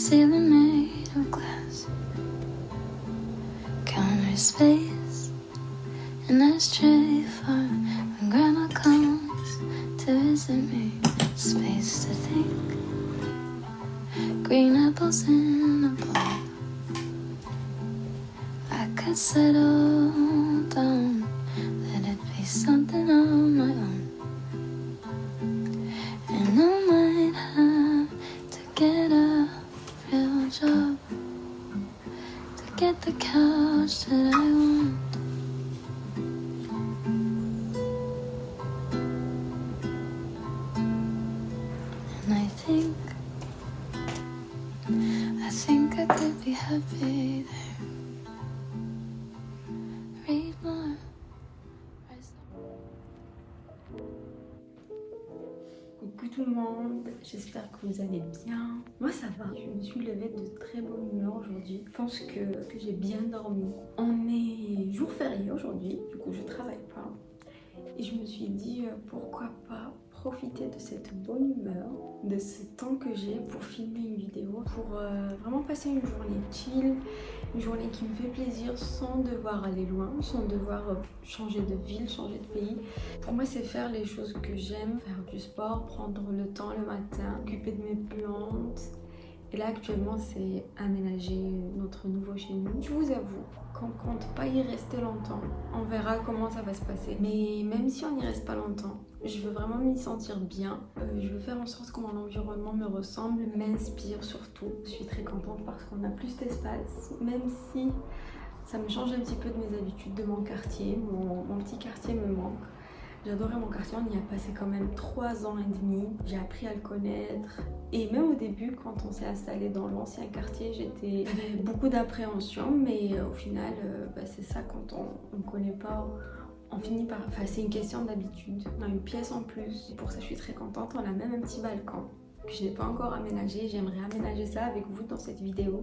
ceiling made of glass, counter space, an ashtray for when grandma comes to visit me. Space to think, green apples in a bowl. I could settle down, let it be something on my own. And I might have to get a real job to get the couch that I want. And I think I could be happy there. Read more. Coucou tout le monde, j'espère que vous allez bien. Moi ça va, je me suis levée de très bonne humeur aujourd'hui. Je pense que j'ai bien dormi. On est jour férié aujourd'hui, du coup je travaille pas. Et je me suis dit pourquoi pas profiter de cette bonne humeur, de ce temps que j'ai pour filmer une vidéo, pour vraiment passer une journée chill, une journée qui me fait plaisir sans devoir aller loin, sans devoir changer de ville, changer de pays. Pour moi c'est faire les choses que j'aime, faire du sport, prendre le temps le matin, m'occuper de mes plantes. Et là actuellement c'est aménager notre nouveau chez nous. Je vous avoue qu'on compte pas y rester longtemps. On verra comment ça va se passer. Mais même si on n'y reste pas longtemps, je veux vraiment m'y sentir bien. Je veux faire en sorte que mon environnement me ressemble, m'inspire surtout. Je suis très contente parce qu'on a plus d'espace, même si ça me change un petit peu de mes habitudes, de mon quartier. Mon petit quartier me manque. J'adorais mon quartier, on y a passé quand même 3 ans et demi. J'ai appris à le connaître. Et même au début, quand on s'est installé dans l'ancien quartier, j'avais beaucoup d'appréhension. Mais au final, c'est ça, quand on ne connaît pas, on finit par... Enfin, c'est une question d'habitude. On a une pièce en plus. Et pour ça, je suis très contente. On a même un petit balcon que je n'ai pas encore aménagé. J'aimerais aménager ça avec vous dans cette vidéo.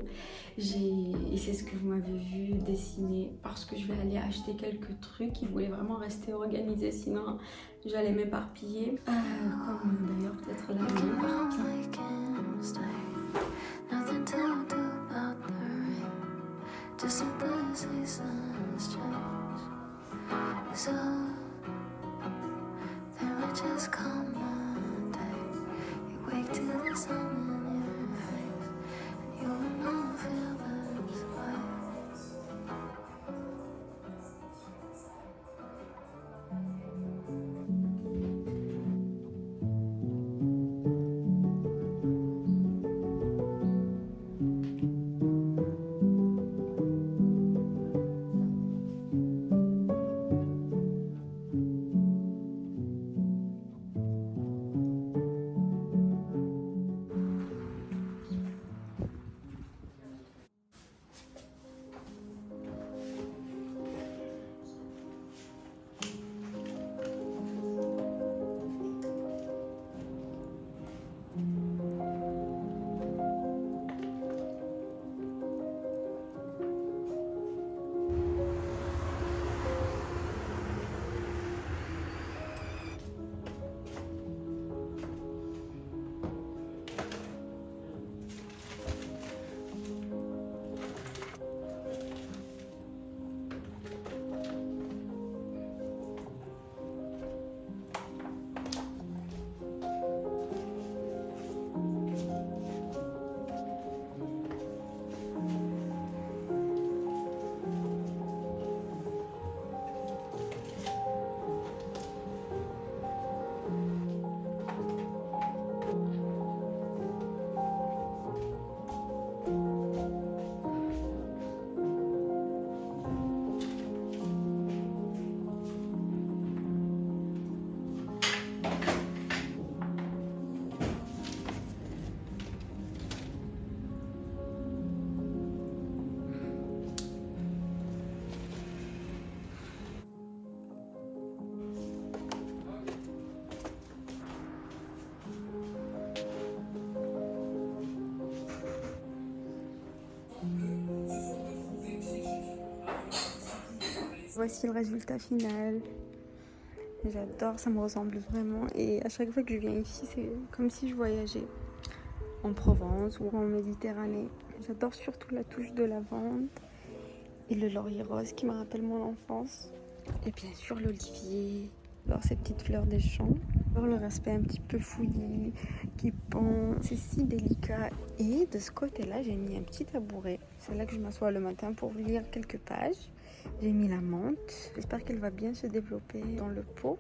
Et c'est ce que vous m'avez vu dessiner parce que je vais aller acheter quelques trucs. Je voulais vraiment rester organisée, sinon j'allais m'éparpiller. Comme d'ailleurs peut-être la Wake to the sun in your face, and you will not feel this way. Voici le résultat final. J'adore, ça me ressemble vraiment. Et à chaque fois que je viens ici, c'est comme si je voyageais. en Provence ou en Méditerranée. J'adore surtout la touche de lavande et le laurier rose qui me rappelle mon enfance. Et bien sûr l'olivier, alors ces petites fleurs des champs. Alors le respect un petit peu fouillis qui pend, c'est si délicat. Et de ce côté-là, j'ai mis un petit tabouret. C'est là que je m'assois le matin pour lire quelques pages. J'ai mis la menthe. J'espère qu'elle va bien se développer dans le pot.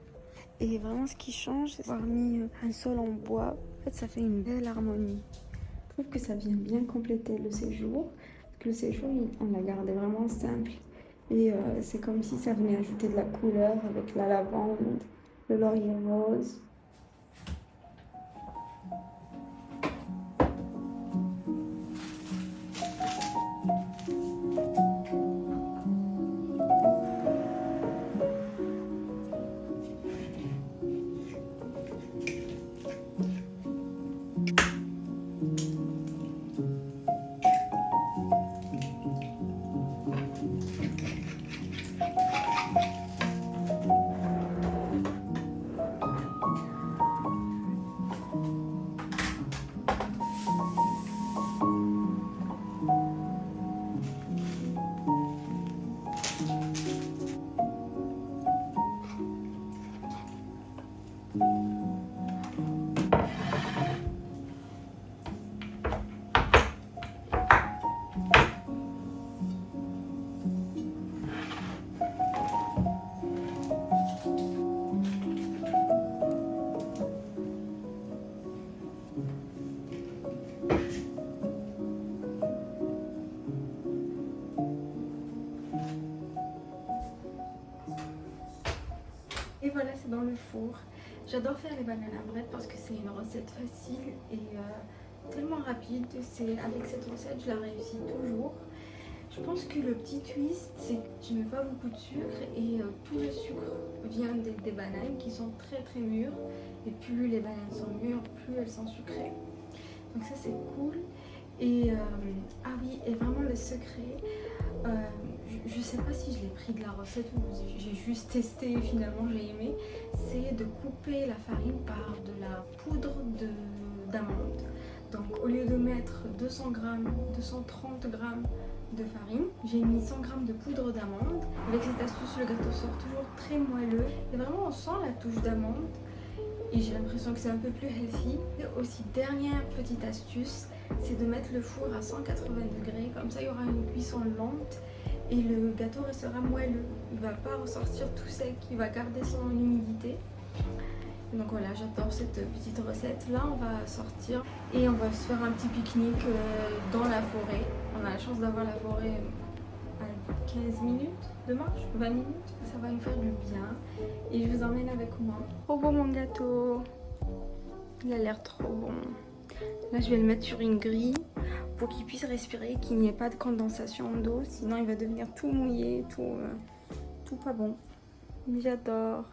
Et vraiment, ce qui change, c'est d'avoir mis un sol en bois. En fait, ça fait une belle harmonie. Je trouve que ça vient bien compléter le séjour. Parce que le séjour, on l'a gardé vraiment simple. Et c'est comme si ça venait ajouter de la couleur avec la lavande, le laurier rose. Et voilà, c'est dans le four. J'adore faire les bananes à bread parce que c'est une recette facile et tellement rapide. Avec cette recette, je la réussis toujours. Je pense que le petit twist, c'est que je mets pas beaucoup de sucre et tout le sucre vient des bananes qui sont très très mûres. Et plus les bananes sont mûres, plus elles sont sucrées. Donc ça c'est cool. Et ah oui, et vraiment le secret, je sais pas si je l'ai pris de la recette ou j'ai juste testé et finalement j'ai aimé, c'est de couper la farine par de la poudre d'amande. Donc au lieu de mettre 200 g, 230 g de farine, j'ai mis 100 g de poudre d'amande. Avec cette astuce, le gâteau sort toujours très moelleux et vraiment on sent la touche d'amande et j'ai l'impression que c'est un peu plus healthy. Et aussi, dernière petite astuce, c'est de mettre le four à 180 degrés, comme ça il y aura une cuisson lente et le gâteau restera moelleux. Il ne va pas ressortir tout sec, il va garder son humidité. Donc voilà, j'adore cette petite recette. Là, on va sortir et on va se faire un petit pique-nique dans la forêt. On a la chance d'avoir la forêt à 15 minutes de marche, 20 minutes. Ça va nous faire du bien. Et je vous emmène avec moi. Trop beau mon gâteau. Il a l'air trop bon. Là, je vais le mettre sur une grille pour qu'il puisse respirer, qu'il n'y ait pas de condensation d'eau. Sinon, il va devenir tout mouillé, tout pas bon. Mais j'adore.